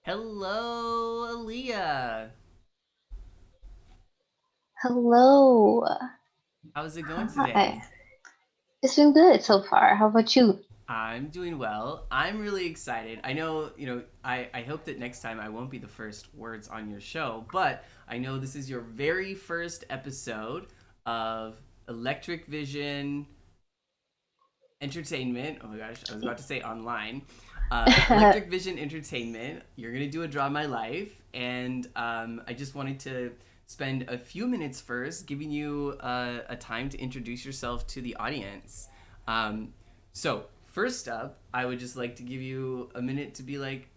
Hello, Aleia. Hello. How's it going Hi. today? It's been good so far. How about you? I'm doing well. I'm really excited. I know, I hope that next time I won't be the first words on your show, but I know this is your very first episode of Electric Vision Entertainment. Oh my gosh, I was about to say online. Electric Vision Entertainment. You're gonna do a Draw My Life, and I just wanted to spend a few minutes first giving you a time to introduce yourself to the audience. Um, so first up, I would just like to give you a minute to be like,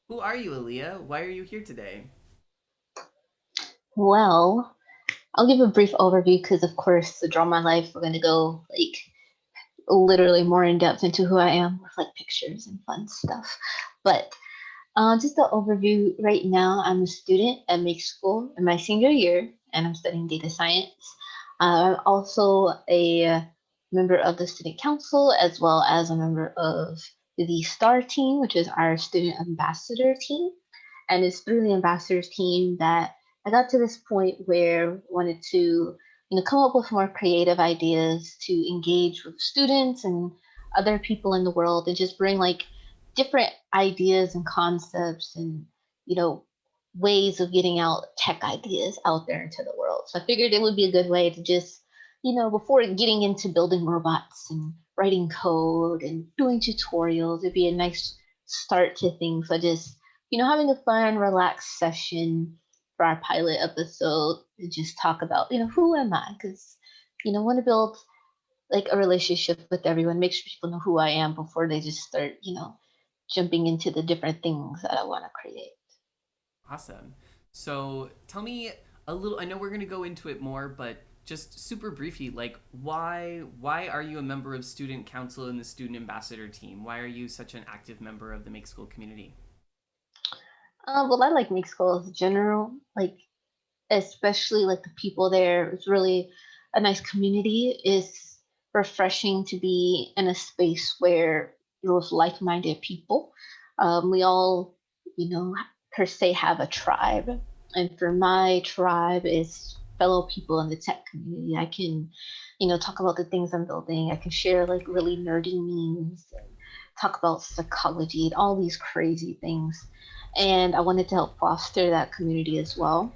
who are you, Aaliyah? Why are you here today? Well, I'll give a brief overview because, of course, the Draw My Life, we're going to go like literally more in depth into who I am with like pictures and fun stuff. But just the overview right now, I'm a student at Make School in my senior year and I'm studying data science. I'm also a member of the student council as well as a member of the STAR team, which is our student ambassador team. And it's through the ambassadors team that I got to this point where I wanted to, come up with more creative ideas to engage with students and other people in the world and just bring like different ideas and concepts and, you know, ways of getting out tech ideas out there into the world. So I figured it would be a good way to just, before getting into building robots and writing code and doing tutorials, it'd be a nice start to things. So just having a fun, relaxed session for our pilot episode to just talk about, who am I? Because, I want to build like a relationship with everyone, make sure people know who I am before they just start, jumping into the different things that I want to create. Awesome. So tell me a little. I know we're gonna go into it more, but just super briefly, like why are you a member of student council and the student ambassador team? Why are you such an active member of the Make School community? Well, I like mixed schools in general, like especially like the people there. It's really a nice community. It's refreshing to be in a space where you're with like-minded people. We all, you know, per se have a tribe, and for my tribe is fellow people in the tech community. I can, talk about the things I'm building. I can share like really nerdy memes and talk about psychology and all these crazy things. And I wanted to help foster that community as well.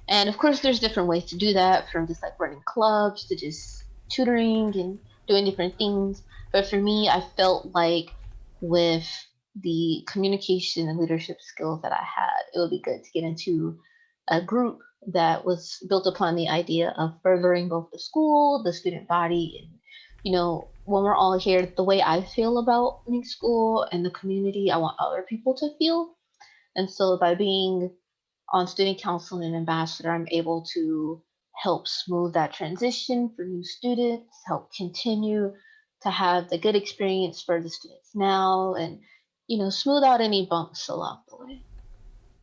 And of course, there's different ways to do that, from just like running clubs to just tutoring and doing different things. But for me, I felt like with the communication and leadership skills that I had, it would be good to get into a group that was built upon the idea of furthering both the school, the student body, and when we're all here, the way I feel about Link School and the community, I want other people to feel. And so by being on student council and ambassador, I'm able to help smooth that transition for new students, help continue to have the good experience for the students now, and smooth out any bumps along the way.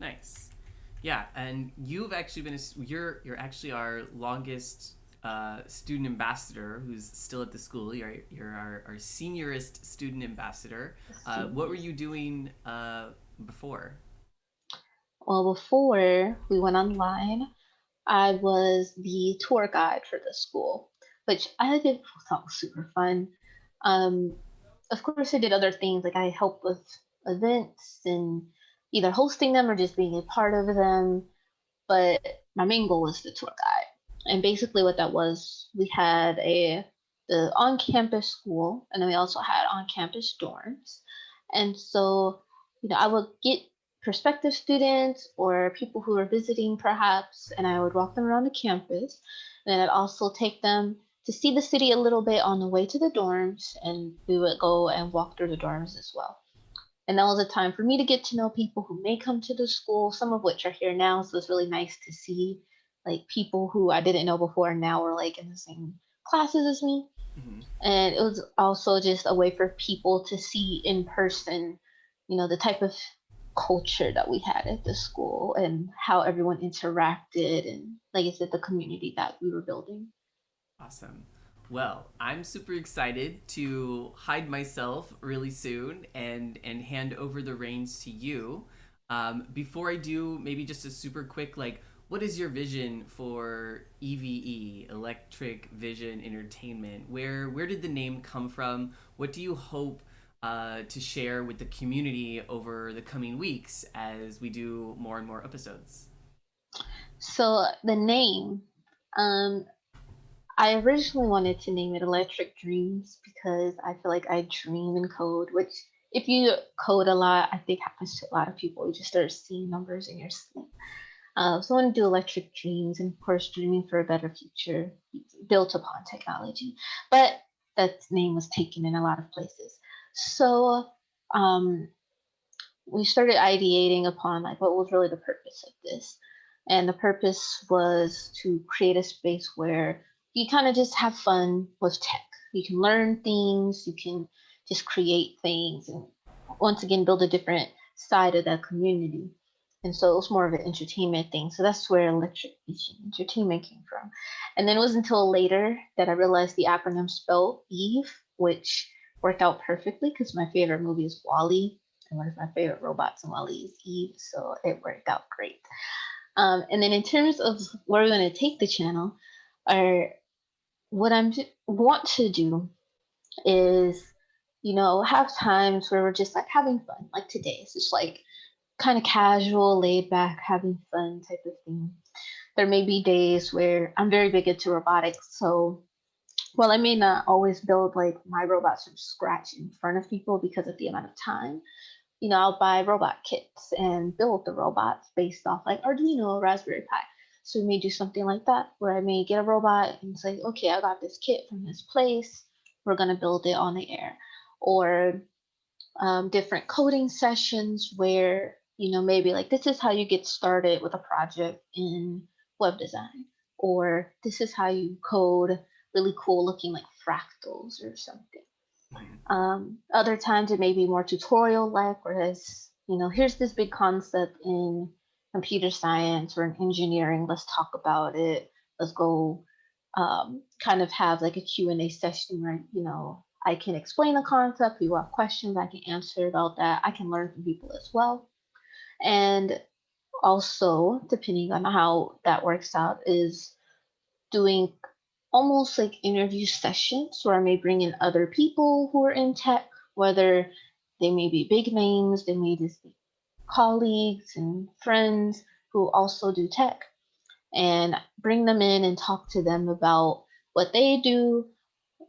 Nice. Yeah, and you've actually been you're actually our longest student ambassador who's still at the school. You're our seniorist student ambassador. What were you doing before? Well, before we went online, I was the tour guide for the school, which I did thought was super fun. Um, of course, I did other things like I helped with events and either hosting them or just being a part of them. But my main goal was the tour guide. And basically, what that was, we had the on-campus school, and then we also had on-campus dorms. And so, I would get prospective students or people who were visiting, perhaps, and I would walk them around the campus. And then I'd also take them to see the city a little bit on the way to the dorms, and we would go and walk through the dorms as well. And that was a time for me to get to know people who may come to the school, some of which are here now. So it's really nice to see like people who I didn't know before and now are like in the same classes as me. Mm-hmm. And it was also just a way for people to see in person, the type of culture that we had at the school and how everyone interacted and, like I said, the community that we were building. Awesome. Well, I'm super excited to hide myself really soon and hand over the reins to you. Before I do, maybe just a super quick, like, what is your vision for EVE, Electric Vision Entertainment? Where did the name come from? What do you hope to share with the community over the coming weeks as we do more and more episodes? So the name, um, I originally wanted to name it Electric Dreams because I feel like I dream in code, which if you code a lot, I think happens to a lot of people. You just start seeing numbers in your sleep. So I want to do Electric Dreams, and of course, dreaming for a better future built upon technology. But that name was taken in a lot of places. So um, we started ideating upon like what was really the purpose of this, and the purpose was to create a space where you kind of just have fun with tech. You can learn things, you can just create things, and once again build a different side of that community. And so it was more of an entertainment thing. So that's where Electric Vision Entertainment came from. And then it was until later that I realized the acronym spelled Eve, which worked out perfectly because my favorite movie is Wally, and one of my favorite robots in Wally is Eve, so it worked out great. And then in terms of where we're going to take the channel, or what want to do is, have times where we're just like having fun, like today. It's just like kind of casual, laid back, having fun type of thing. There may be days where I'm very big into robotics, so while I may not always build like my robots from scratch in front of people because of the amount of time, I'll buy robot kits and build the robots based off like Arduino or Raspberry Pi. So we may do something like that where I may get a robot and say, okay, I got this kit from this place. We're going to build it on the air. Or different coding sessions where, maybe like this is how you get started with a project in web design. Or this is how you code really cool looking like fractals or something. Mhm. Other times it may be more tutorial like, whereas, here's this big concept in computer science or in engineering. Let's talk about it. Let's go kind of have like a Q&A session where, I can explain the concept. People have questions. I can answer about that. I can learn from people as well. And also, depending on how that works out, is doing almost like interview sessions where I may bring in other people who are in tech, whether they may be big names, they may just be colleagues and friends who also do tech, and bring them in and talk to them about what they do,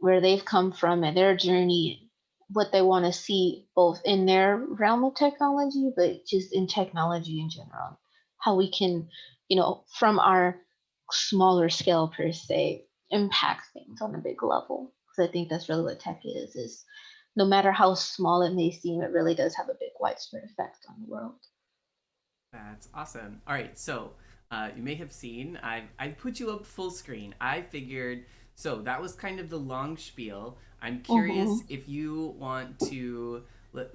where they've come from, and their journey, what they want to see both in their realm of technology, but just in technology in general. How we can, from our smaller scale per se, impact things on a big level. Because I think that's really what tech is no matter how small it may seem, it really does have a big widespread effect on the world. That's awesome. All right, so you may have seen I put you up full screen. I figured so that was kind of the long spiel. I'm curious Mm-hmm. if you want to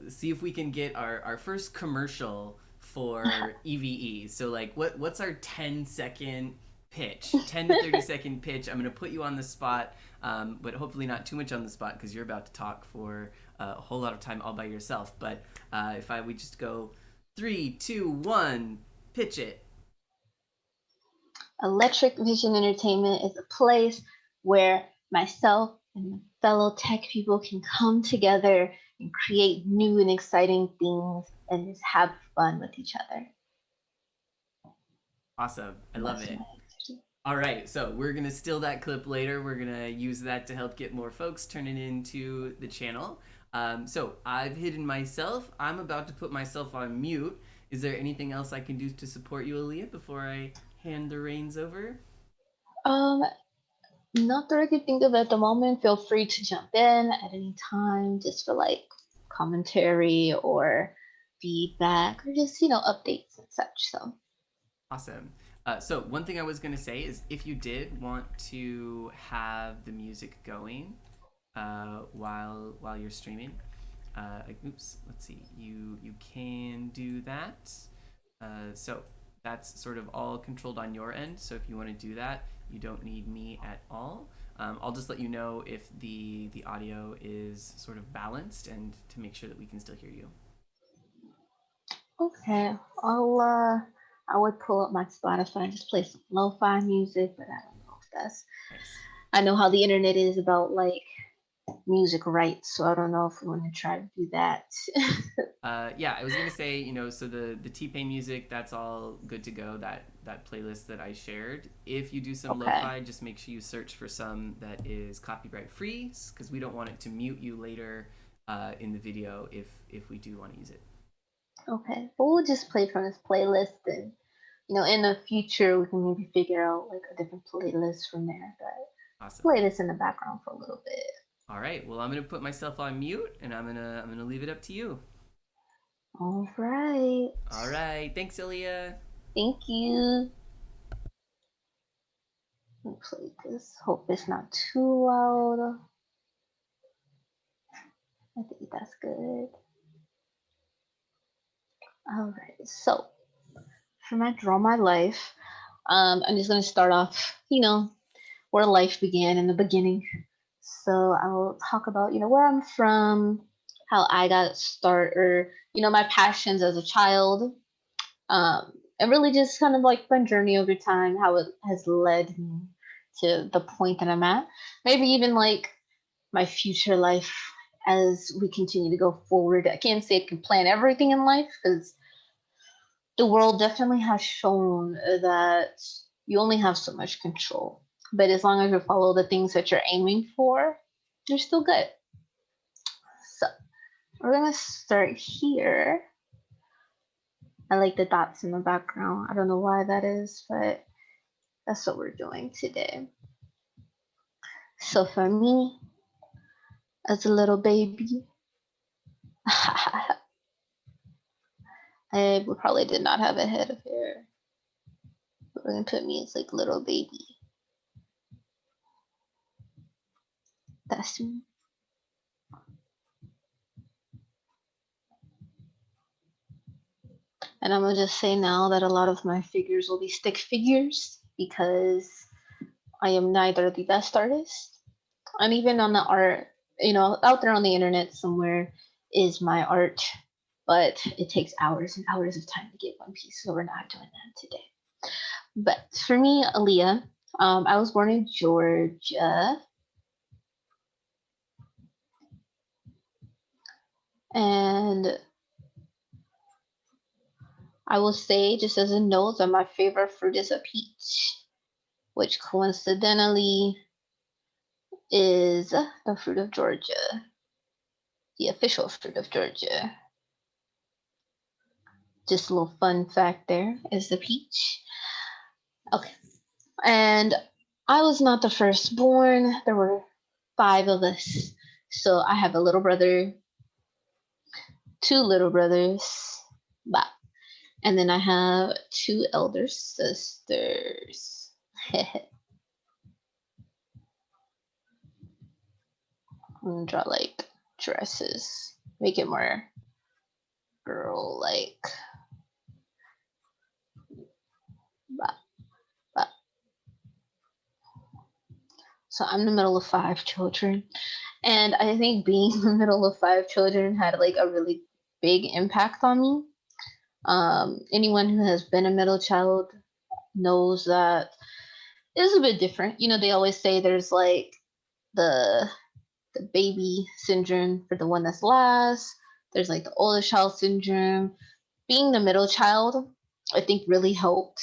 see if we can get our first commercial for EVE. So like what's our 10-second pitch? 10 to 30-second pitch. I'm going to put you on the spot, but hopefully not too much on the spot because you're about to talk for a whole lot of time all by yourself. But if we just go 3, 2, 1, pitch it. Electric Vision Entertainment is a place where myself and fellow tech people can come together and create new and exciting things and just have fun with each other. Awesome. I And love that's it. my answer. All right, so we're gonna steal that clip later. We're gonna use that to help get more folks turning into the channel. So I've hidden myself. I'm about to put myself on mute. Is there anything else I can do to support you, Aleia, before I hand the reins over? Um, Not that I could think of at the moment. Feel free to jump in at any time just for like commentary or feedback or just, updates and such. So, Awesome. So one thing I was gonna say is if you did want to have the music going while you're streaming, oops, let's see, you can do that. So that's sort of all controlled on your end. So if you want to do that, you don't need me at all. I'll just let you know if the audio is sort of balanced and to make sure that we can still hear you. Okay. I would pull up my Spotify and just play some lo-fi music, but I don't know if that's. Nice. I know how the internet is about like music rights, so I don't know if we want to try to do that. Yeah, I was gonna say, so the T Pain music, that's all good to go. That playlist that I shared. If you do some Okay. lo-fi, just make sure you search for some that is copyright free, because we don't want it to mute you later in the video if we do want to use it. Okay. Well, we'll just play from this playlist, and in the future we can maybe figure out like a different playlist from there. But Awesome. play this in the background for a little bit. All right. Well, I'm gonna put myself on mute, and I'm gonna leave it up to you. All right. All right. Thanks, Ilya. Thank you. Let me play this. Hope it's not too loud. I think that's good. All right. So for my draw my life, I'm just gonna start off. Where life began in the beginning. So I will talk about where I'm from, how I got started, or my passions as a child, and really just kind of like my journey over time, how it has led me to the point that I'm at. Maybe even like my future life as we continue to go forward. I can't say I can plan everything in life because the world definitely has shown that you only have so much control. But as long as you follow the things that you're aiming for, you're still good. So we're gonna start here. I like the dots in the background. I don't know why that is, but that's what we're doing today. So for me, as a little baby, I probably did not have a head of hair. But we're gonna put me as like little baby. That's me. And I'm gonna just say now that a lot of my figures will be stick figures because I am neither the best artist. And even on the art, out there on the internet somewhere is my art, but it takes hours and hours of time to get one piece, so we're not doing that today. But for me, Aleia, I was born in Georgia, and I will say, just as a note, that my favorite fruit is a peach, which coincidentally is the fruit of Georgia, the official fruit of Georgia. Just a little fun fact there is the peach. Okay. And I was not the firstborn. There were five of us. So I have a little brother, two little brothers, bah. And then I have two elder sisters. I'm gonna draw like dresses, make it more girl like. Bah, bah. So I'm the middle of five children. And I think being the middle of five children had like a really big impact on me. Anyone who has been a middle child knows that it is a bit different. They always say there's like the the baby syndrome for the one that's last. There's like the oldest child syndrome. Being the middle child, I think really helped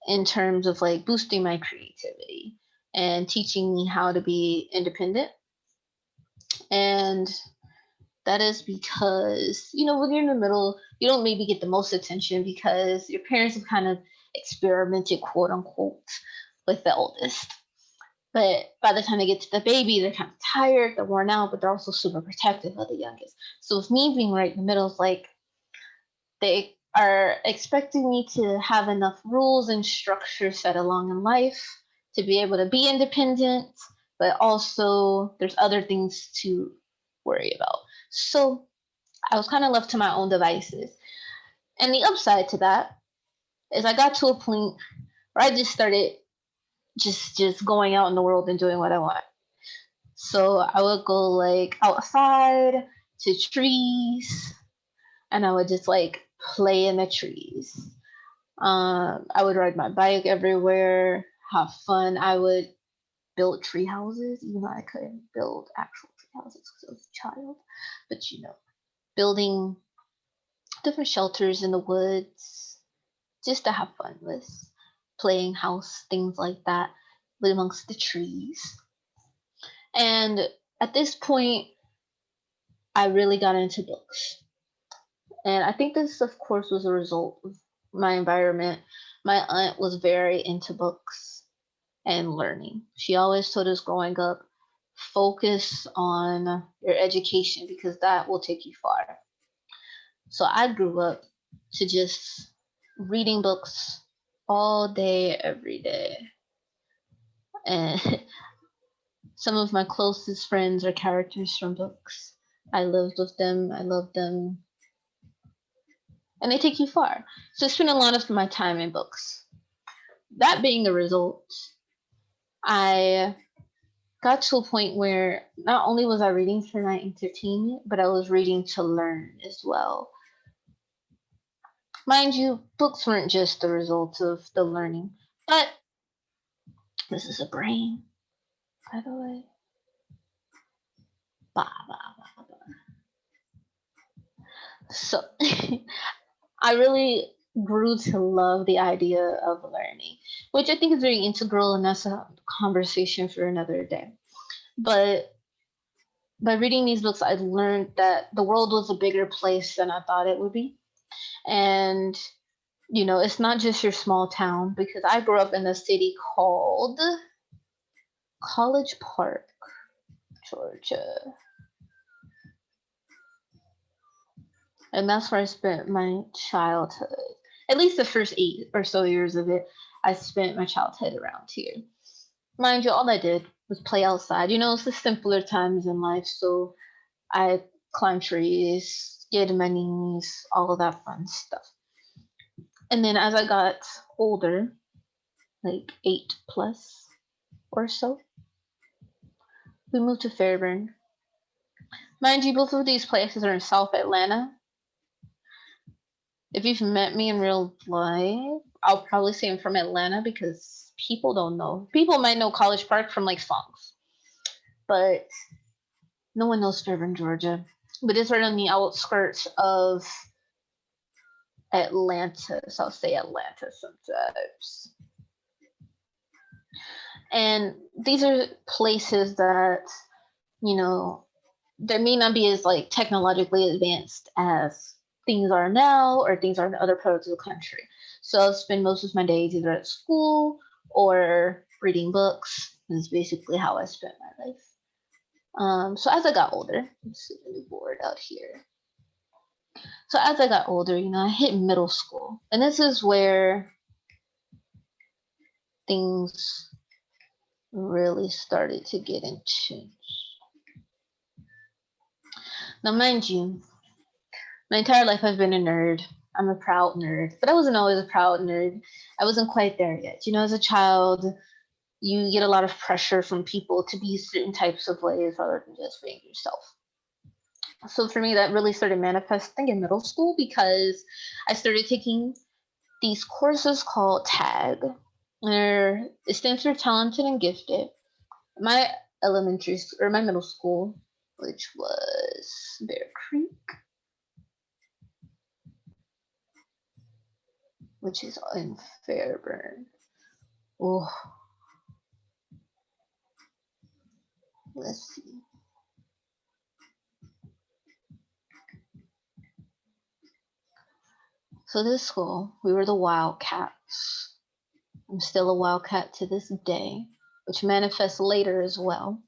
in terms of like boosting my creativity and teaching me how to be independent. And that is because, when you're in the middle, you don't maybe get the most attention because your parents have kind of experimented, quote unquote, with the oldest. But by the time they get to the baby, they're kind of tired, they're worn out, but they're also super protective of the youngest. So with me being right in the middle, it's like they are expecting me to have enough rules and structure set along in life to be able to be independent, but also there's other things to worry about. So I was kind of left to my own devices. And the upside to that is I got to a point where I just started just going out in the world and doing what I want. So I would go like outside to trees and I would just like play in the trees. I would ride my bike everywhere, have fun. I would build tree houses, even though I couldn't build actual tree houses because I was a child. But building different shelters in the woods just to have fun with, playing house, things like that, live amongst the trees. And at this point, I really got into books. And I think this, of course, was a result of my environment. My aunt was very into books and learning. She always told us growing up, focus on your education because that will take you far. So I grew up to just reading books all day, every day. And some of my closest friends are characters from books. I lived with them, I love them, and they take you far. So I spent a lot of my time in books. That being the result, I got to a point where not only was I reading for my entertainment, but I was reading to learn as well. Mind you, books weren't just the result of the learning, but this is a brain, by the way. Bah, bah, bah, bah. So I really grew to love the idea of learning, which I think is very integral, and that's a conversation for another day. But by reading these books, I learned that the world was a bigger place than I thought it would be. And, it's not just your small town, because I grew up in a city called College Park, Georgia. And that's where I spent my childhood. At least the first 8 or so years of it, I spent my childhood around here. Mind you, all I did was play outside. It's the simpler times in life, so I climbed trees, get my knees, all of that fun stuff. And then as I got older, like 8 plus or so, we moved to Fairburn. Mind you, both of these places are in South Atlanta. If you've met me in real life, I'll probably say I'm from Atlanta because people don't know. People might know College Park from like songs, but no one knows Fairburn, Georgia. But it's right on the outskirts of Atlanta, so I'll say Atlanta sometimes. And these are places that, they may not be as like technologically advanced as things are now or things are in other parts of the country. So I'll spend most of my days either at school or reading books. That's basically how I spent my life. So as I got older, it's really bored out here. So as I got older, I hit middle school, and this is where things really started to get intense. Now, mind you, my entire life I've been a nerd. I'm a proud nerd, but I wasn't always a proud nerd. I wasn't quite there yet. As a child, you get a lot of pressure from people to be certain types of ways rather than just being yourself. So for me, that really started manifesting in middle school because I started taking these courses called TAG. It stands for Talented and Gifted. My my middle school, which was Bear Creek, which is in Fairburn. Oh, let's see. So this school, we were the Wildcats. I'm still a Wildcat to this day, which manifests later as well.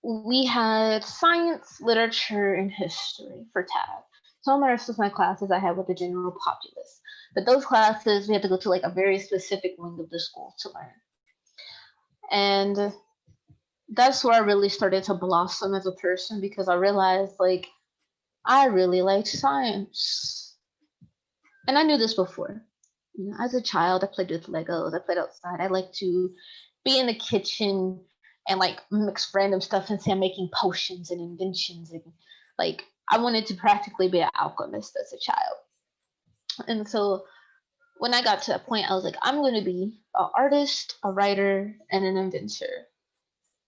We had science, literature, and history for TAG. Some of the rest of my classes I had with the general populace. But those classes, we had to go to like a very specific wing of the school to learn. And that's where I really started to blossom as a person because I realized like I really liked science. And I knew this before. As a child, I played with Legos, I played outside. I like to be in the kitchen and like mix random stuff and say I'm making potions and inventions and like I wanted to practically be an alchemist as a child. And so when I got to that point, I was like, I'm going to be an artist, a writer, and an inventor.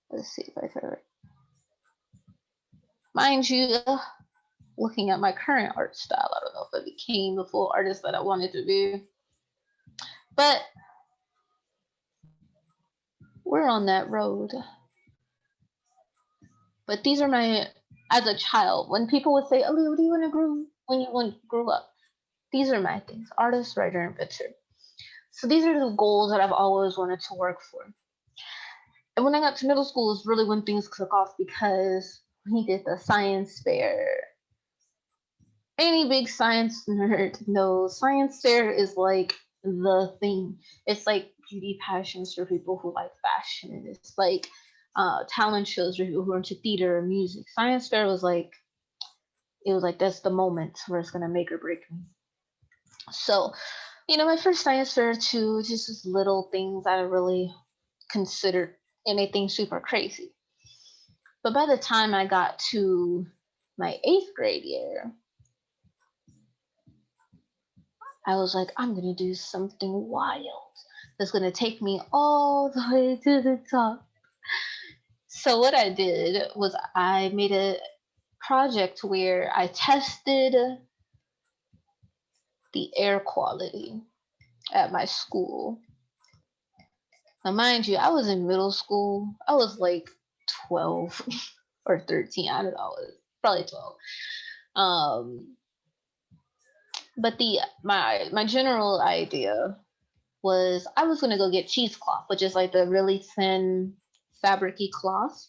Let's see if I can. Mind you, looking at my current art style, I don't know if I became the full artist that I wanted to be. But we're on that road. But these are my, as a child, when people would say, Aleia, what do you want to grow when you grow up? These are my things: artist, writer, inventor. So these are the goals that I've always wanted to work for. And when I got to middle school is really when things took off, because we did the science fair. Any big science nerd knows science fair is like the thing. It's like beauty passions for people who like fashion. It's like talent shows for people who are into theater or music. Science fair was like, it was like that's the moment where it's gonna make or break me. So, my first science fair too, just little things I really considered anything super crazy. But by the time I got to my 8th grade year, I was like, I'm going to do something wild that's going to take me all the way to the top. So, what I did was I made a project where I tested the air quality at my school. Now, mind you, I was in middle school. I was like 12 or 13. I don't know. I was probably 12. But my general idea was I was gonna go get cheesecloth, which is like the really thin fabricy cloth.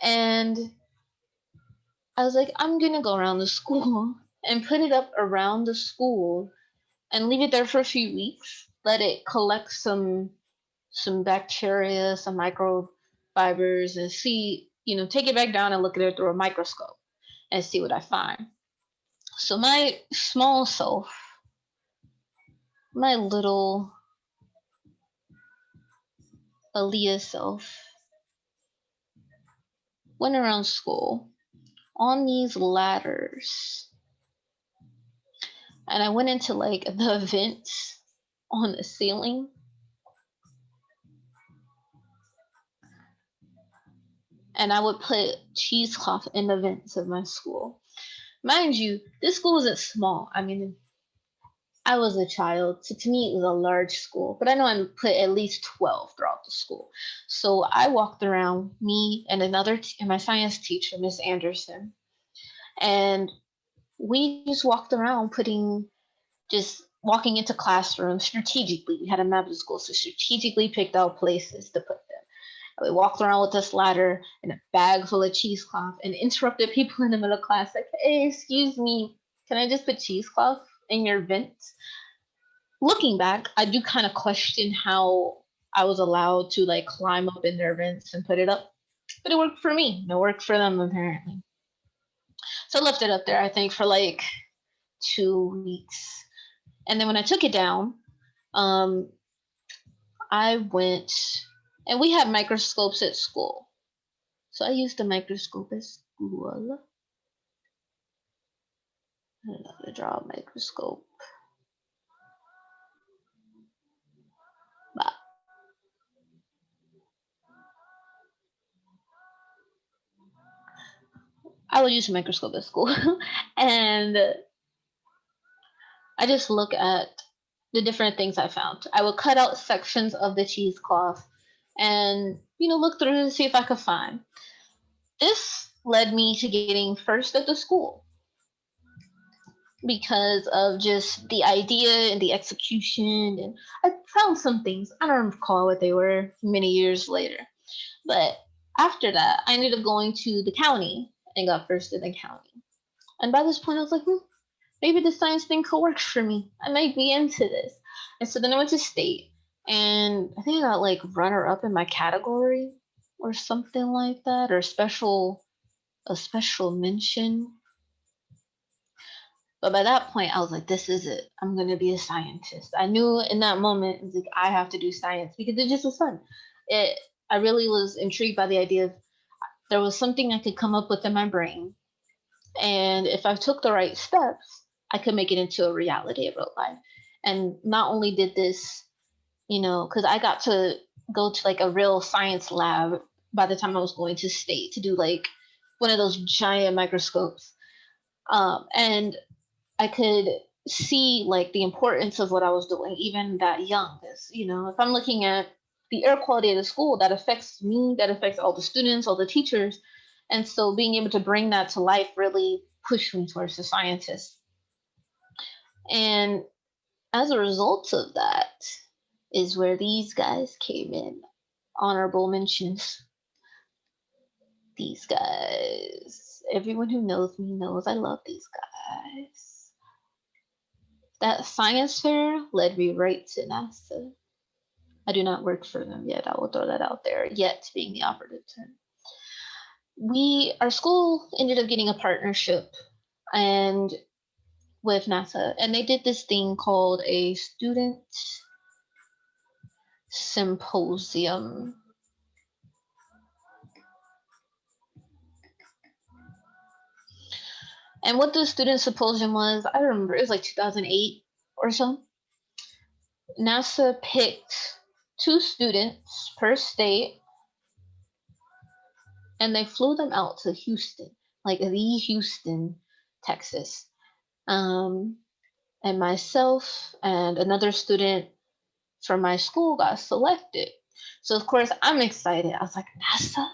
And I was like, I'm gonna go around the school and put it up around the school and leave it there for a few weeks. Let it collect some bacteria, some microfibers, and see, take it back down and look at it through a microscope and see what I find. So my small self, my little Aleia self, went around school on these ladders. And I went into like the vents on the ceiling. And I would put cheesecloth in the vents of my school. Mind you, this school wasn't small. I mean, I was a child, so to me it was a large school. But I know I put at least 12 throughout the school. So I walked around, me and and my science teacher, Miss Anderson, and we just walked around just walking into classrooms strategically. We had a map of the school, so strategically picked out places to put them. We walked around with this ladder and a bag full of cheesecloth and interrupted people in the middle of class, like, hey, excuse me, can I just put cheesecloth in your vents? Looking back, I do kind of question how I was allowed to like climb up in their vents and put it up. But it worked for me. It worked for them apparently. So I left it up there, I think, for like 2 weeks. And then when I took it down, I went, and we had microscopes at school. So I used the microscope at school. I don't know how to draw a microscope. But I would use a microscope at school. And I just look at the different things I found. I would cut out sections of the cheesecloth and, look through to see if I could find. This led me to getting first at the school because of just the idea and the execution. And I found some things. I don't recall what they were many years later. But after that, I ended up going to the county and got first in the county. And by this point, I was like, maybe the science thing could work for me. I might be into this. And so then I went to state, and I think I got like runner up in my category or something like that, or a special mention. But by that point, I was like, this is it. I'm going to be a scientist. I knew in that moment, it was like, I have to do science because it just was fun. I really was intrigued by the idea of there was something I could come up with in my brain And if I took the right steps, I could make it into a reality in real life. And not only did this, because I got to go to like a real science lab by the time I was going to state to do like one of those giant microscopes. And I could see like the importance of what I was doing, even that young. Because, if I'm looking at the air quality of the school, that affects me, that affects all the students, all the teachers. And so being able to bring that to life really pushed me towards the scientist. And as a result of that is where these guys came in. Honorable mentions. These guys. Everyone who knows me knows I love these guys. That science fair led me right to NASA. I do not work for them yet. I will throw that out there. Yet being the operative term. Our school ended up getting a partnership and with NASA, and they did this thing called a student symposium. And what the student symposium was, I remember it was like 2008 or so. NASA picked 2 students per state and they flew them out to Houston, like the Houston, Texas. Um, and myself and another student from my school got selected. So of course I'm excited. I was like, NASA,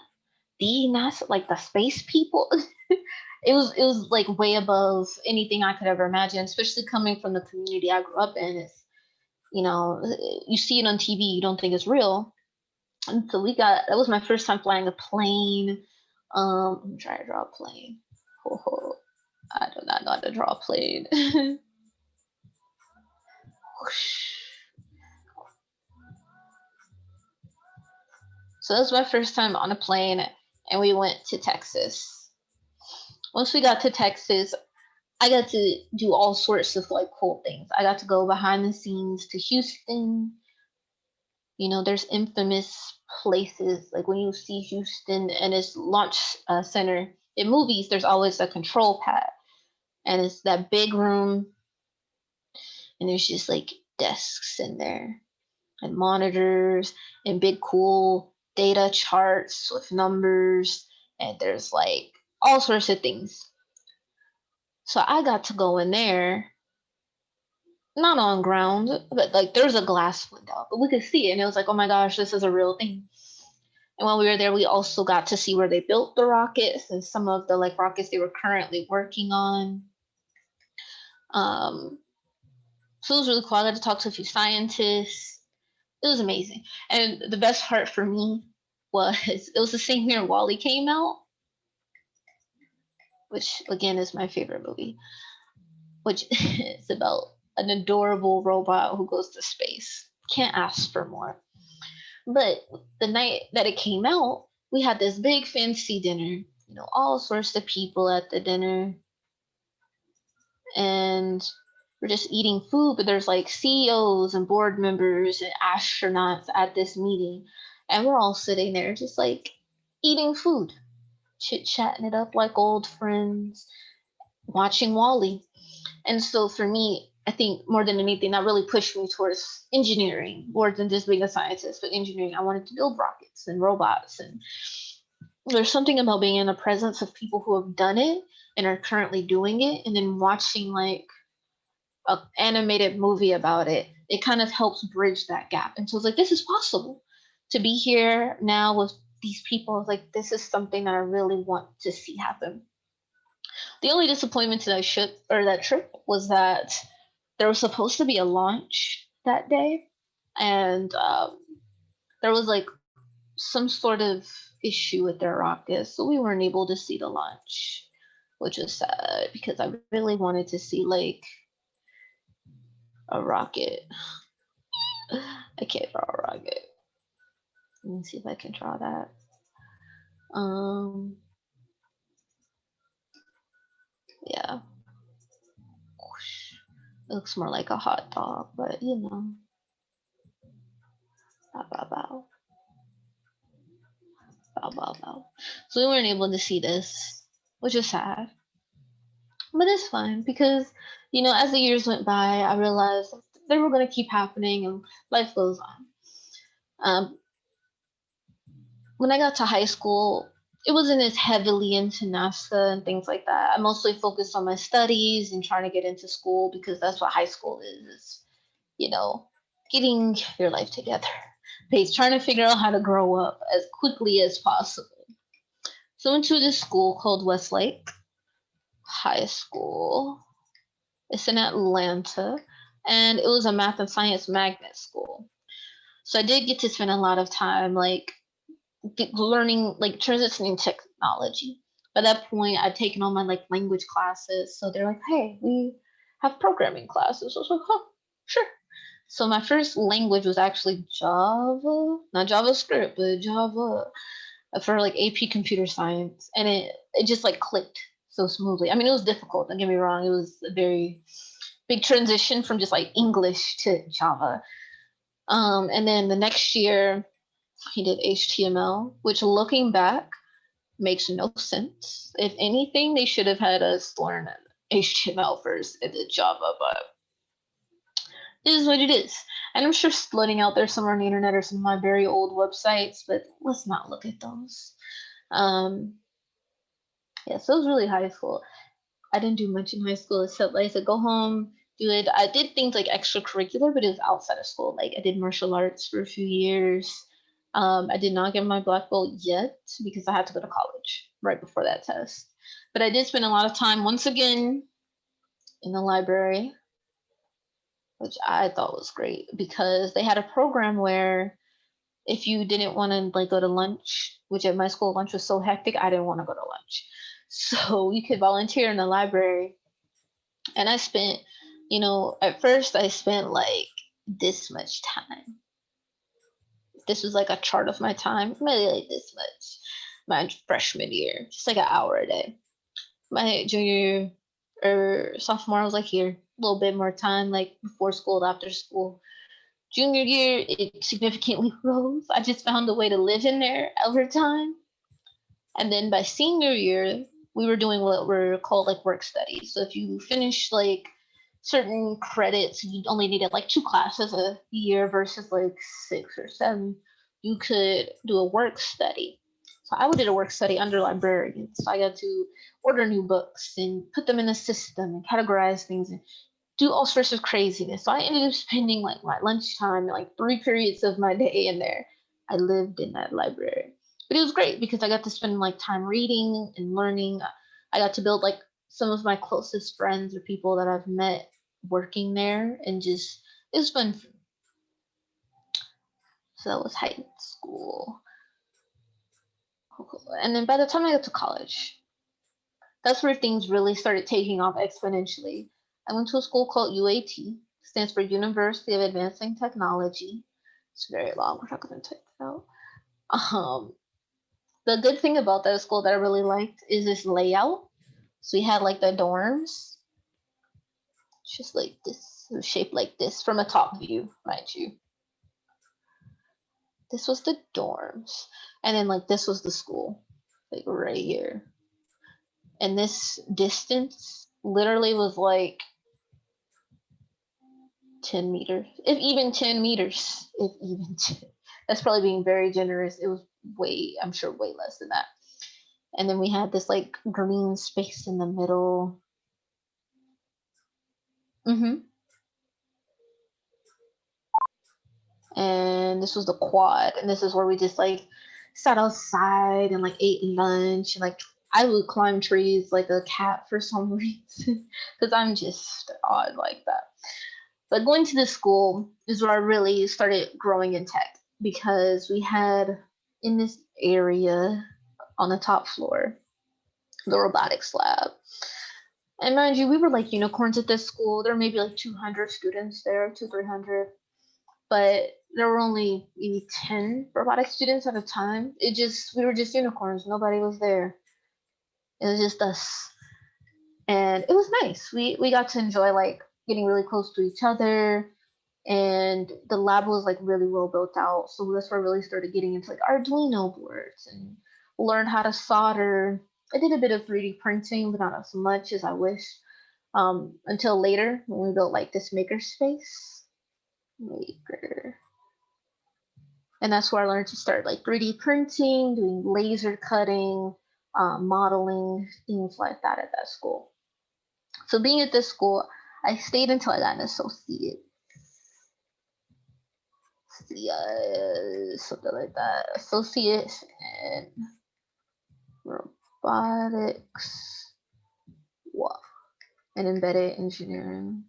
the NASA, like the space people. It was like way above anything I could ever imagine, especially coming from the community I grew up in. It's, you see it on TV, you don't think it's real. And so that was my first time flying a plane. I'm trying to draw a plane. Oh, I do not know how to draw a plane. So that was my first time on a plane, and we went to Texas. Once we got to Texas, I got to do all sorts of like cool things. I got to go behind the scenes to Houston. There's infamous places like when you see Houston and its launch center in movies, there's always a control pad, and it's that big room, and there's just like desks in there and monitors and big cool data charts with numbers, and there's like all sorts of things. So I got to go in there, not on ground, but like there's a glass window, but we could see it, and it was like, oh my gosh, this is a real thing. And while we were there, we also got to see where they built the rockets and some of the like rockets they were currently working on. Um, so it was really cool. I got to talk to a few scientists. It was amazing. And the best part for me was it was the same year WALL-E came out, which again is my favorite movie, which is about an adorable robot who goes to space. Can't ask for more. But the night that it came out, we had this big fancy dinner, all sorts of people at the dinner. And we're just eating food, but there's like CEOs and board members and astronauts at this meeting. And we're all sitting there just like eating food, chit chatting it up like old friends, watching WALL-E. And so for me, I think more than anything, that really pushed me towards engineering more than just being a scientist, but engineering. I wanted to build rockets and robots. And there's something about being in the presence of people who have done it and are currently doing it, and then watching like an animated movie about it. It kind of helps bridge that gap. And so it's like, this is possible to be here now with these people. Like, this is something that I really want to see happen. The only disappointment to that trip was that there was supposed to be a launch that day, and there was like some sort of issue with their rocket, so we weren't able to see the launch, which was sad because I really wanted to see like a rocket. I can't draw a rocket. Let me see if I can draw that. Um, yeah, it looks more like a hot dog, but bow, bow, bow, bow, bow, bow. So we weren't able to see this, which is sad. But it's fine because, as the years went by, I realized they were going to keep happening and life goes on. Um, when I got to high school, it wasn't as heavily into NASA and things like that. I mostly focused on my studies and trying to get into school because that's what high school is, you know, getting your life together. He's trying to figure out how to grow up as quickly as possible. So I went to this school called Westlake High School. It's in Atlanta, and it was a math and science magnet school. So I did get to spend a lot of time like learning, like transitioning technology. By that point, I'd taken all my like language classes, so they're like, "Hey, we have programming classes." I was like, "Oh, sure." So my first language was actually Java, not JavaScript, but Java for like AP Computer Science, and it just like clicked so smoothly. I mean, it was difficult. Don't get me wrong; it was a very big transition from just like English to Java. And then the next year, he did HTML, which looking back makes no sense. If anything, they should have had us learn HTML first and then Java, but it is what it is. And I'm sure floating out there somewhere on the internet are some of my very old websites, but let's not look at those. Um, yeah, so it was really high school. I didn't do much in high school except, like I said, go home, do it. I did things like extracurricular, but it was outside of school. Like I did martial arts for a few years. I did not get my black belt yet because I had to go to college right before that test. But I did spend a lot of time once again in the library, which I thought was great because they had a program where if you didn't want to like go to lunch, which at my school lunch was so hectic, I didn't want to go to lunch. So you could volunteer in the library. And I spent, at first I spent like this much time. This was like a chart of my time, maybe like this much. My freshman year, just like an hour a day. My junior or sophomore, I was like here, a little bit more time, like before school, after school. Junior year, it significantly rose. I just found a way to live in there over time. And then by senior year, we were doing what were called like work studies. So if you finish like certain credits, you only needed like two classes a year versus like six or seven, you could do a work study. So I did a work study under librarians. So I got to order new books and put them in a system and categorize things and do all sorts of craziness. So I ended up spending like my lunchtime, like 3 periods of my day in there. I lived in that library. But it was great because I got to spend like time reading and learning. I got to build like some of my closest friends or people that I've met working there and just it was fun. So that was high school. And then by the time I got to college, that's where things really started taking off exponentially. I went to a school called UAT, stands for University of Advancing Technology. It's very long. We're not going to take that out. Um, the good thing about that school that I really liked is this layout. So we had like the dorms, just like this, shaped like this from a top view, mind you. This was the dorms, and then like this was the school, like right here. And this distance literally was like 10 meters, if even 10 meters, if even 10. That's probably being very generous. It was way, I'm sure, way less than that. And then we had this like green space in the middle. Mm-hmm. And this was the quad, and this is where we just like sat outside and like ate lunch. And like I would climb trees like a cat for some reason because I'm just odd like that. But going to this school is where I really started growing in tech because we had in this area on the top floor the robotics lab. And mind you, we were like unicorns at this school. There were maybe like 200 students there, 300, but there were only maybe 10 robotic students at a time. We were just unicorns. Nobody was there. It was just us. And it was nice. We got to enjoy like getting really close to each other. And the lab was like really well built out. So that's where I really started getting into like Arduino boards and learned how to solder. I did a bit of 3D printing, but not as much as I wished. until later when we built like this maker space. Maker. And that's where I learned to start like 3D printing, doing laser cutting, modeling, things like that at that school. So being at this school, I stayed until I got an associate. Something like that. Associate in robotics and embedded engineering.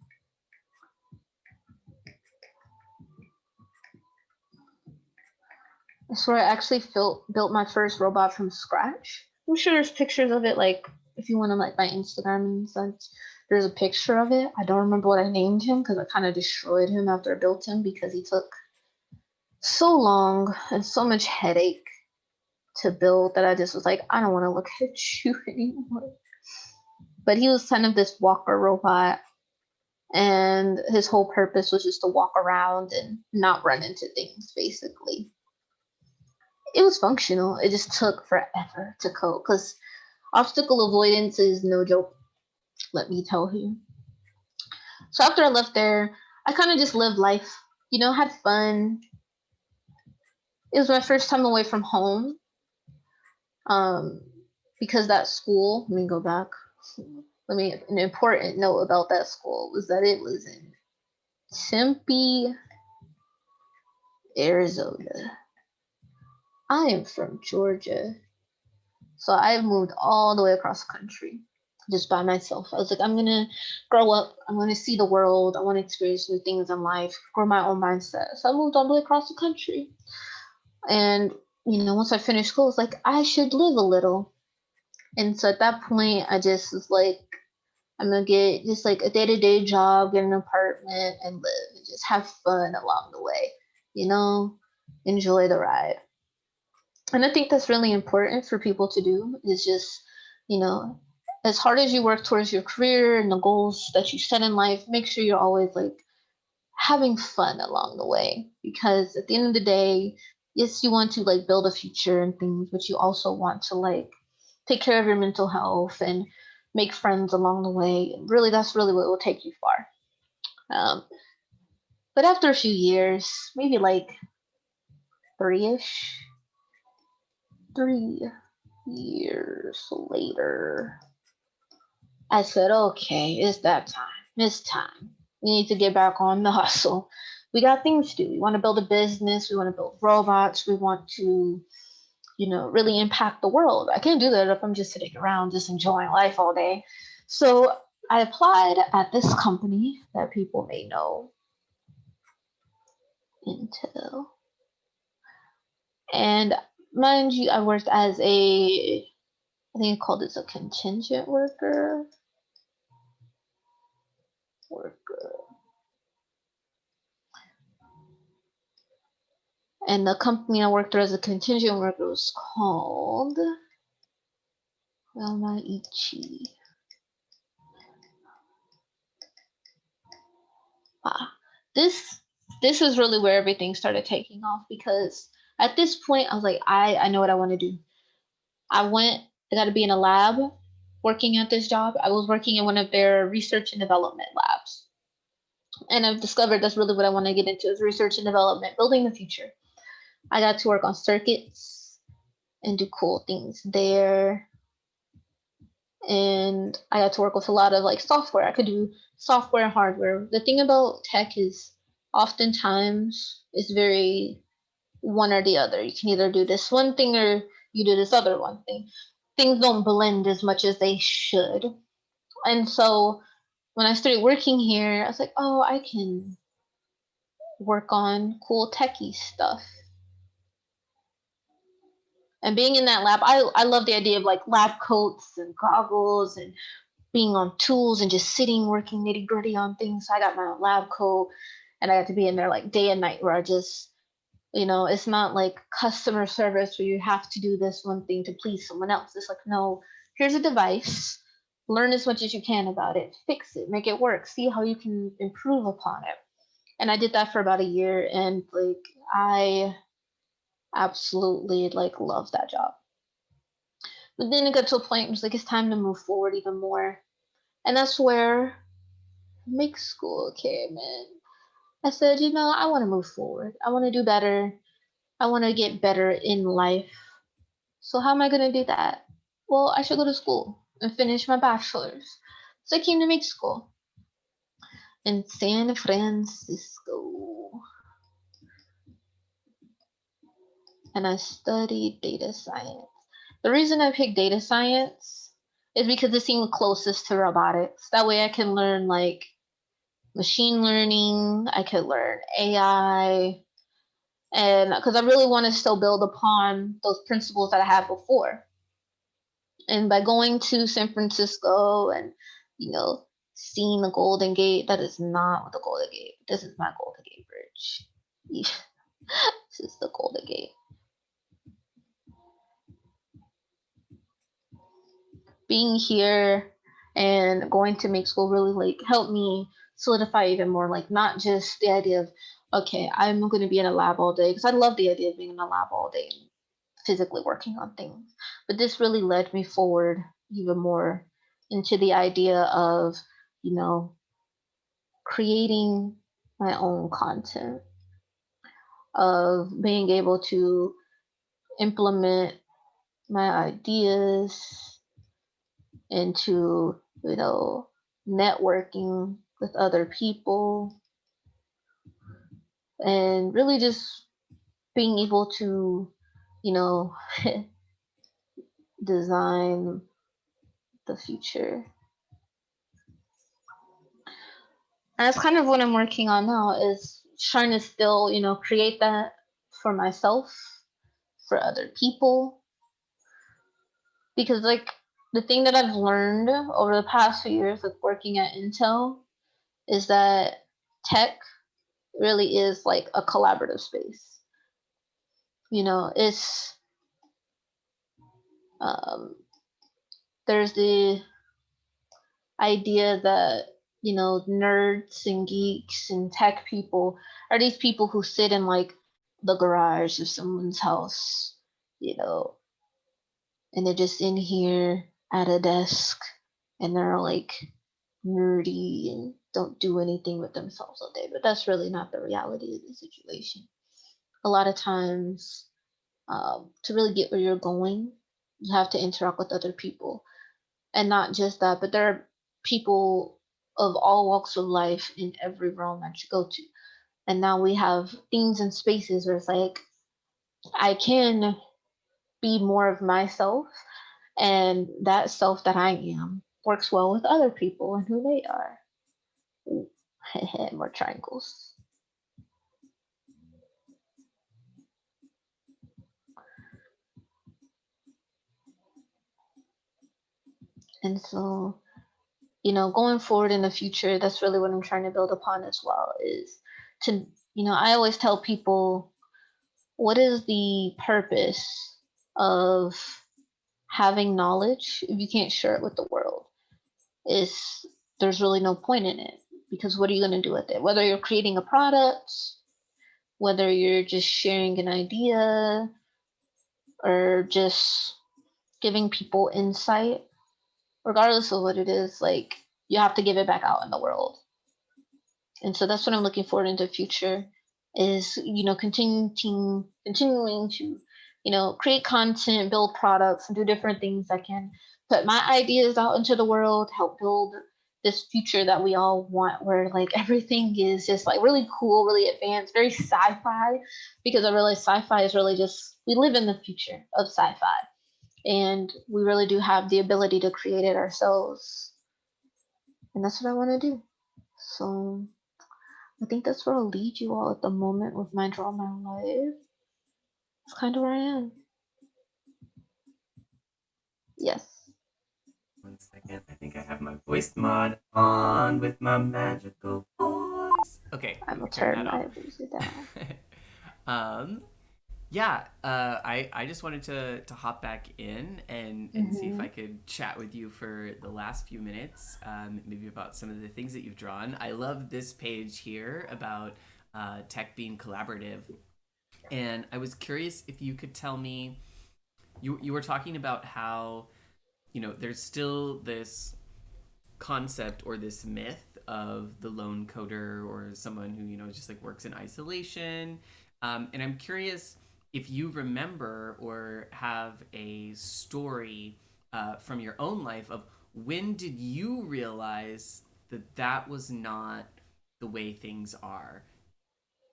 That's where I actually built my first robot from scratch. I'm sure there's pictures of it, like if you want to like my Instagram and such. There's a picture of it. I don't remember what I named him because I kind of destroyed him after I built him because he took so long and so much headache to build that I just was like, I don't want to look at you anymore. But he was kind of this walker robot, and his whole purpose was just to walk around and not run into things, basically. It was functional. It just took forever to code because obstacle avoidance is no joke, let me tell you. So after I left there, I kind of just lived life, had fun. It was my first time away from home. Because that school, let me go back. An important note about that school was that it was in Tempe, Arizona. I am from Georgia. So I moved all the way across the country just by myself. I was like, I'm going to grow up. I'm going to see the world. I want to experience new things in life, grow my own mindset. So I moved all the way across the country. And, once I finished school, I was like, I should live a little. And so at that point, I just was like, I'm going to get just like a day-to-day job, get an apartment, and live and just have fun along the way, enjoy the ride. And I think that's really important for people to do is just, as hard as you work towards your career and the goals that you set in life, make sure you're always like having fun along the way. Because at the end of the day, yes, you want to like build a future and things, but you also want to like take care of your mental health and make friends along the way. And really, that's really what will take you far. But after a few years, maybe like three-ish, 3 years later, I said, okay, it's that time. It's time. We need to get back on the hustle. We got things to do. We want to build a business. We want to build robots. We want to, really impact the world. I can't do that if I'm just sitting around just enjoying life all day. So I applied at this company that people may know, Intel. And mind you, I worked as I think it called this a contingent worker. And the company I worked through as a contingent worker was called E.V.E. This is really where everything started taking off because at this point I was like, I know what I want to do. I got to be in a lab working at this job. I was working in one of their research and development labs. And I've discovered that's really what I want to get into is research and development, building the future. I got to work on circuits and do cool things there. And I got to work with a lot of like software. I could do software and hardware. The thing about tech is oftentimes it's very one or the other. You can either do this one thing or you do this other one thing. Things don't blend as much as they should. And so when I started working here, I was like, oh, I can work on cool techie stuff. And being in that lab, I love the idea of like lab coats and goggles and being on tools and just sitting, working nitty gritty on things. I got my own lab coat and I got to be in there like day and night where I just, it's not like customer service where you have to do this one thing to please someone else. It's like, no, here's a device, learn as much as you can about it, fix it, make it work, see how you can improve upon it. And I did that for about a year and like, I absolutely like love that job. But then it got to a point where it was like, it's time to move forward even more. And that's where mixed school came in. I said, I want to move forward. I want to do better. I want to get better in life. So, how am I going to do that? Well, I should go to school and finish my bachelor's. So, I came to mixed school in San Francisco and I studied data science. The reason I picked data science is because it seemed closest to robotics. That way I can learn like machine learning, I could learn AI, and because I really want to still build upon those principles that I had before. And by going to San Francisco and, you know, seeing the Golden Gate, that is not what the Golden Gate. This is my Golden Gate Bridge. This is the Golden Gate. Being here and going to make school really like helped me solidify even more, like not just the idea of, okay, I'm going to be in a lab all day, because I love the idea of being in a lab all day and physically working on things, but this really led me forward even more into the idea of, you know creating my own content, of being able to implement my ideas into, networking with other people, and really just being able to, you know, design the future. And that's kind of what I'm working on now, is trying to still, create that for myself, for other people. Because like the thing that I've learned over the past few years of working at Intel is that tech really is like a collaborative space. It's um, there's the idea that, nerds and geeks and tech people are these people who sit in like the garage of someone's house, you know, and they're just in here at a desk, and they're like nerdy and don't do anything with themselves all day. But that's really not the reality of the situation. A lot of times, to really get where you're going, you have to interact with other people. And not just that, but there are people of all walks of life in every realm that you go to. And now we have things and spaces where it's like, I can be more of myself, and that self that I am works well with other people and who they are. Ooh, more triangles. And so, going forward in the future, that's really what I'm trying to build upon as well, is to, I always tell people, what is the purpose of having knowledge if you can't share it with the world? Is There's really no point in it, because what are you going to do with it? Whether you're creating a product, whether you're just sharing an idea, or just giving people insight, regardless of what it is, like you have to give it back out in the world. And so that's what I'm looking forward into the future, is, continuing to, create content, build products, and do different things that can put my ideas out into the world, help build this future that we all want, where like everything is just like really cool, really advanced, very sci-fi. Because I realize sci-fi is really just, we live in the future of sci-fi, and we really do have the ability to create it ourselves. And that's what I want to do. So I think that's where I'll lead you all at the moment with my Draw My Life. It's kind of where I am. Yes, One second. I think I have my voice mod on with my magical voice. Okay, I'm let me gonna turn turn that off. my music down. um, yeah, I just wanted to hop back in and see if Mm-hmm. I could chat with you for the last few minutes, maybe about some of the things that you've drawn. I love this page here about tech being collaborative, and I was curious if you could tell me. You were talking about how there's still this concept or this myth of the lone coder or someone who just like works in isolation. And I'm curious if you remember or have a story from your own life of when did you realize that that was not the way things are?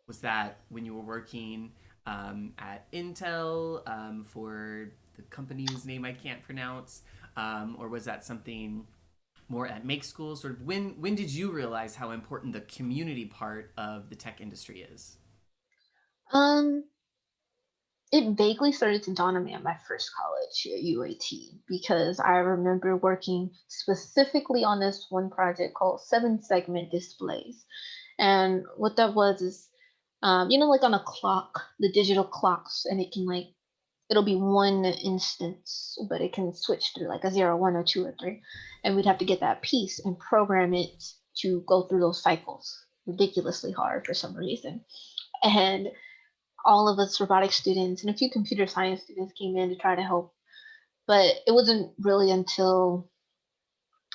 Was that when you were working at Intel for the company whose name I can't pronounce, or was that something more at Make School? Sort of when did you realize how important the community part of the tech industry is? Um, it vaguely started to dawn on me at my first college at UAT because I remember working specifically on this one project called seven segment displays. And what that was is, like on a clock, the digital clocks, and it can like it'll be one instance, but it can switch through like a zero, one, or two, or three. And we'd have to get that piece and program it to go through those cycles ridiculously hard for some reason. And all of us robotics students and a few computer science students came in to try to help. But it wasn't really until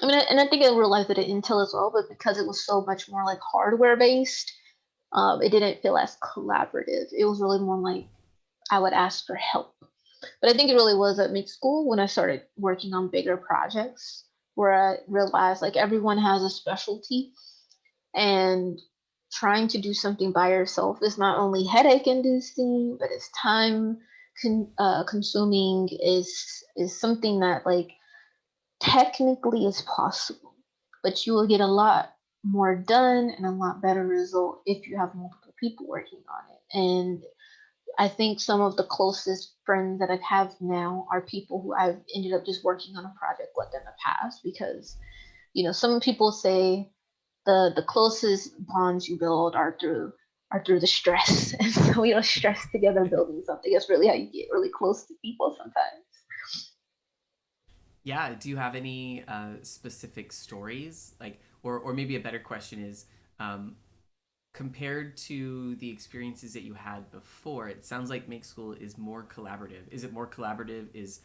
and I think I realized it at Intel as well, but because it was so much more like hardware based, it didn't feel as collaborative. It was really more like I would ask for help. But I think it really was at mid school when I started working on bigger projects where I realized like everyone has a specialty and trying to do something by yourself is not only headache inducing, but it's time consuming is something that like technically is possible, but you will get a lot more done and a lot better result if you have multiple people working on it. And I think some of the closest friends that I have now are people who I've ended up just working on a project with in the past because some people say the closest bonds you build are through the stress, and so we don't stress together building something. That's really how you get really close to people sometimes. Yeah, do you have any specific stories like, or maybe a better question is, um, compared to the experiences that you had before, it sounds like Make School is more collaborative. Is it more collaborative? Is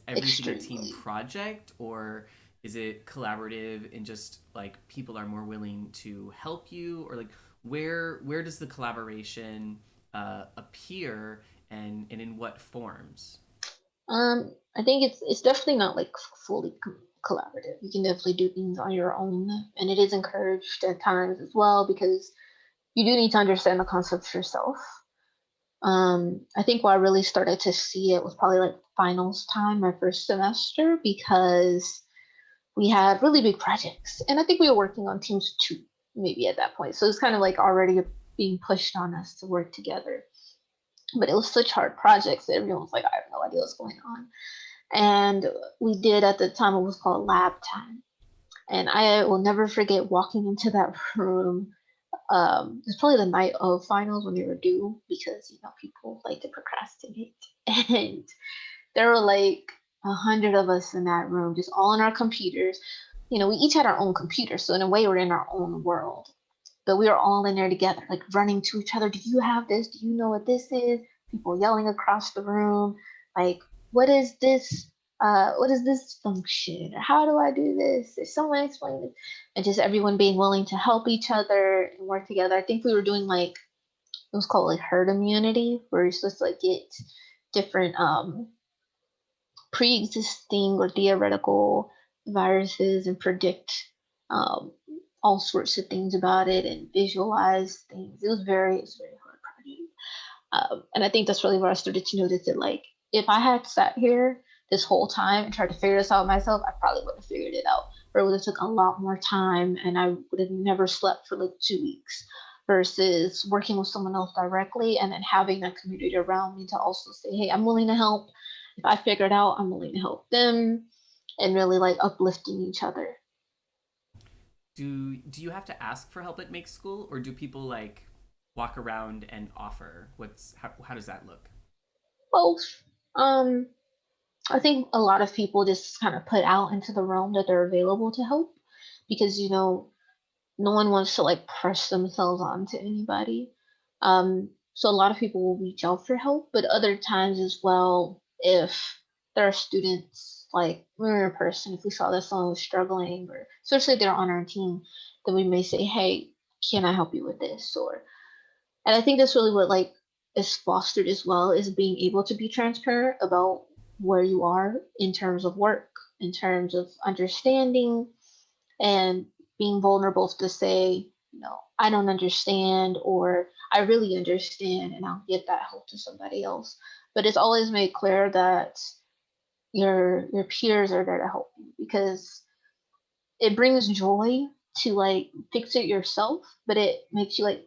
everything a team Extremely. project, or is it collaborative and just like people are more willing to help you, or like where does the collaboration appear, and in what forms? I think it's definitely not like fully collaborative. You can definitely do things on your own, and it is encouraged at times as well because you do need to understand the concepts yourself. I think where I really started to see it was probably like finals time, my first semester, because we had really big projects, and I think we were working on teams two maybe at that point. So it's kind of like already being pushed on us to work together. But it was such hard projects that everyone was like, I have no idea what's going on. And we did at the time, it was called lab time. And I will never forget walking into that room. It's probably the night of finals when they were due because people like to procrastinate. And there were like 100 of us in that room, just all on our computers. We each had our own computer, so in a way, we're in our own world. But we were all in there together, like running to each other. Do you have this? Do you know what this is? People yelling across the room, like, what is this? What is this function? Or how do I do this? Is someone explain this? And just everyone being willing to help each other and work together. I think we were doing like it was called like herd immunity, where you're supposed to like get different pre-existing or theoretical viruses and predict um, all sorts of things about it and visualize things. It was very hard project. And I think that's really where I started to notice that like if I had sat here this whole time and tried to figure this out myself, I probably would have figured it out. Or it would have took a lot more time and I would have never slept for like 2 weeks versus working with someone else directly and then having that community around me to also say, hey, I'm willing to help. If I figure it out, I'm willing to help them and really like uplifting each other. Do you have to ask for help at Make School, or do people like walk around and offer? How does that look? Both. Um, I think a lot of people just kind of put out into the realm that they're available to help because no one wants to like press themselves onto anybody. So a lot of people will reach out for help, but other times as well, if there are students like we were in person. If we saw that someone was struggling, or especially if they're on our team, then we may say, "Hey, can I help you with this?" Or and I think that's really what like is fostered as well is being able to be transparent about where you are in terms of work, in terms of understanding, and being vulnerable to say, I don't understand, or I really understand, and I'll give that help to somebody else. But it's always made clear that your peers are there to help you because it brings joy to like fix it yourself, but it makes you like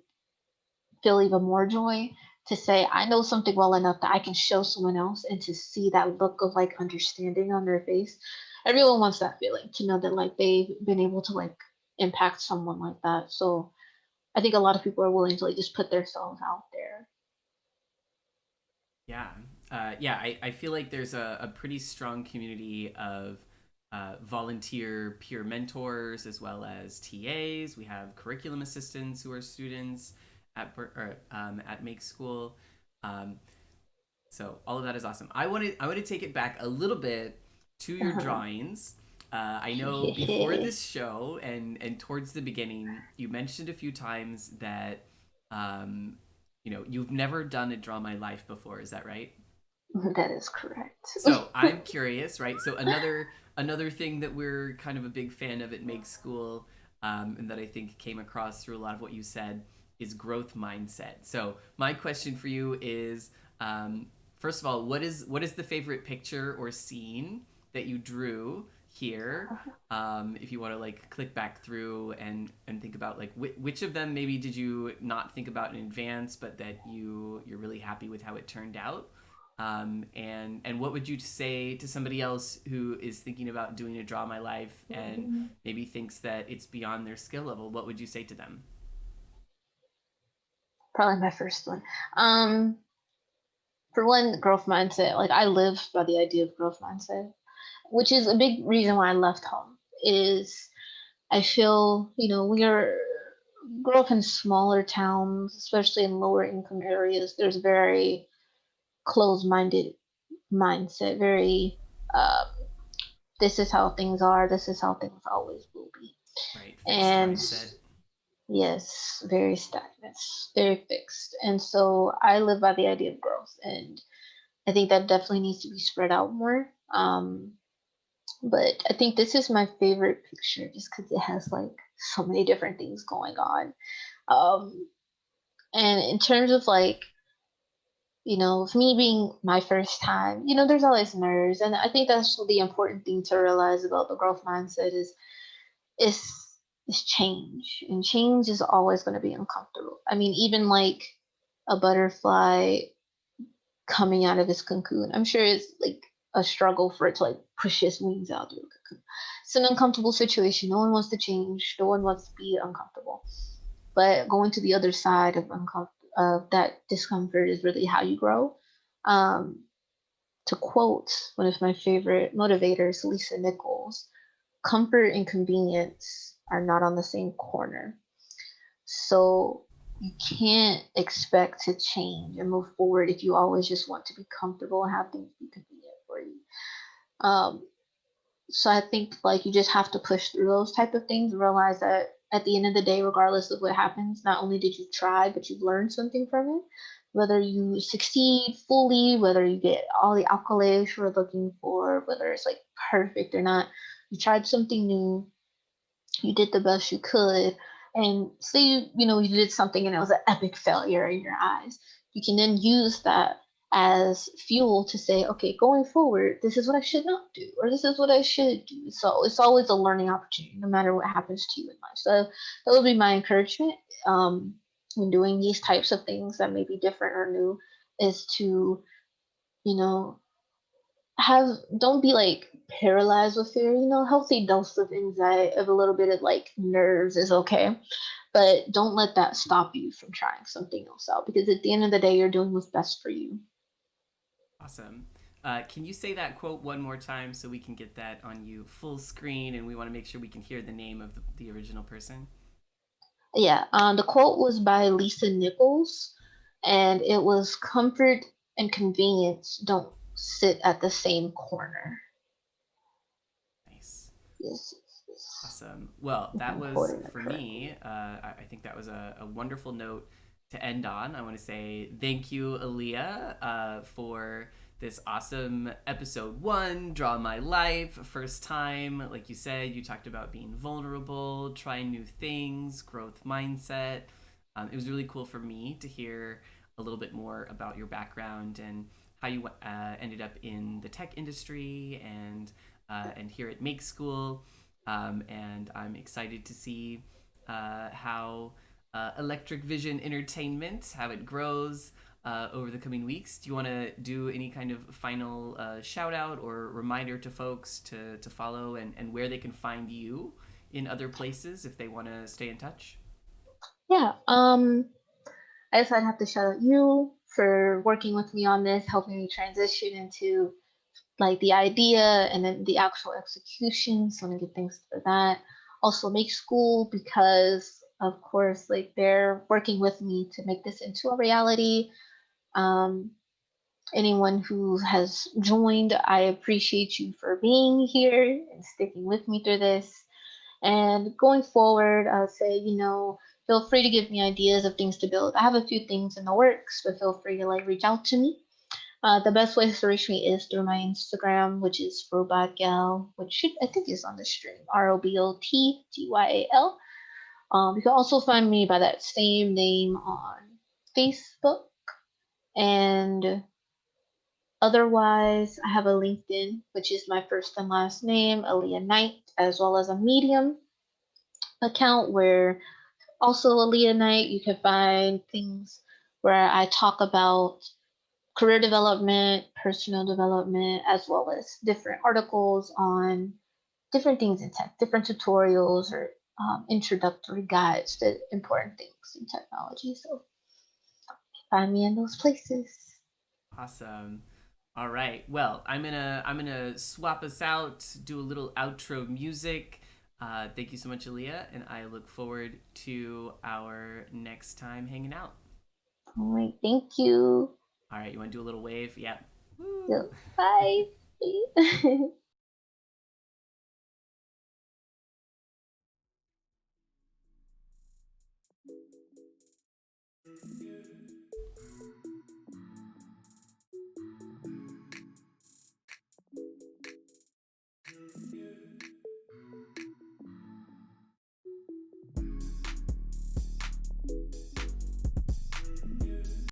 feel even more joy to say I know something well enough that I can show someone else and to see that look of like understanding on their face. Everyone wants that feeling to know that like they've been able to like impact someone like that. So I think a lot of people are willing to like just put themselves out there. Yeah. Yeah, I feel like there's a pretty strong community of volunteer peer mentors as well as TAs. We have curriculum assistants who are students at Make School. Um, so all of that is awesome. I want to take it back a little bit to your Uh-huh. drawings. I know before this show and towards the beginning, you mentioned a few times that um, you've never done a Draw My Life before. Is that right? That is correct. So I'm curious, right? So another thing that we're kind of a big fan of at Make School, and that I think came across through a lot of what you said is growth mindset. So my question for you is, first of all, what is the favorite picture or scene that you drew here? If you want to like click back through and think about like which of them maybe did you not think about in advance, but that you're really happy with how it turned out. And what would you say to somebody else who is thinking about doing a Draw My Life and maybe thinks that it's beyond their skill level? What would you say to them? Probably my first one. Um, for one, growth mindset. Like I live by the idea of growth mindset, which is a big reason why I left home. Is I feel, we are grow up in smaller towns, especially in lower income areas. There's very closed minded mindset, very um, this is how things are, this is how things always will be. Right, fixed And mindset. yes, very stagnant, very fixed. And so I live by the idea of growth. And I think that definitely needs to be spread out more. But I think this is my favorite picture just because it has like so many different things going on. Um, and in terms of like, with me being my first time, there's always nerves. And I think that's the important thing to realize about the growth mindset is is change. And change is always going to be uncomfortable. I mean, even like a butterfly coming out of its cocoon, I'm sure it's like a struggle for it to like push its wings out through the cocoon. It's an uncomfortable situation. No one wants to change. No one wants to be uncomfortable. But going to the other side of of that discomfort is really how you grow. Um, to quote one of my favorite motivators, Lisa Nichols, comfort and convenience are not on the same corner. So you can't expect to change and move forward if you always just want to be comfortable and have things be convenient for you. Um, so I think like you just have to push through those type of things and realize that at the end of the day, regardless of what happens, not only did you try, but you've learned something from it. Whether you succeed fully, whether you get all the accolades you're looking for, whether it's like perfect or not, you tried something new, you did the best you could, and say you did something and it was an epic failure in your eyes, you can then use that as fuel to say, okay, going forward, this is what I should not do, or this is what I should do. So it's always a learning opportunity no matter what happens to you in life. So that would be my encouragement, when doing these types of things that may be different or new, is to you know have don't be like paralyzed with fear. Healthy dose of anxiety, of a little bit of like nerves is okay, but don't let that stop you from trying something else out, because at the end of the day, you're doing what's best for you. Awesome. Can you say that quote one more time so we can get that on you full screen and we want to make sure we can hear the name of the original person? Yeah, the quote was by Lisa Nichols, and it was, comfort and convenience don't sit at the same corner. Nice. Yes, yes, yes. Awesome. Well, If that I'm was quoting it for correctly. me. I think that was a wonderful note to end on. I want to say thank you, Aleia, for this awesome episode one, Draw My Life. First time, like you said, you talked about being vulnerable, trying new things, growth mindset. It was really cool for me to hear a little bit more about your background and how you ended up in the tech industry and here at Make School. And I'm excited to see how Electric Vision Entertainment, how it grows over the coming weeks. Do you want to do any kind of final shout out or reminder to folks to follow and where they can find you in other places if they want to stay in touch? Yeah. I guess I'd have to shout out you for working with me on this, helping me transition into like the idea and then the actual execution. So I'm gonna give thanks for that. Also make school because of course like they're working with me to make this into a reality. Um, anyone who has joined, I appreciate you for being here and sticking with me through this. And going forward, I'll say, feel free to give me ideas of things to build. I have a few things in the works, but feel free to like reach out to me. The best way to reach me is through my Instagram, which is robotgal, which should I think is on the stream. ROBOTGYAL. You can also find me by that same name on Facebook. And otherwise, I have a LinkedIn, which is my first and last name, Aleia Knight, as well as a Medium account where also Aleia Knight, you can find things where I talk about career development, personal development, as well as different articles on different things in tech, different tutorials or introductory guides to important things in technology. So find me in those places. Awesome. All right. Well, I'm gonna swap us out, do a little outro music. Thank you so much, Aaliyah, and I look forward to our next time hanging out. All right, thank you. All right, you want to do a little wave? Yeah. Yeah, Woo. bye.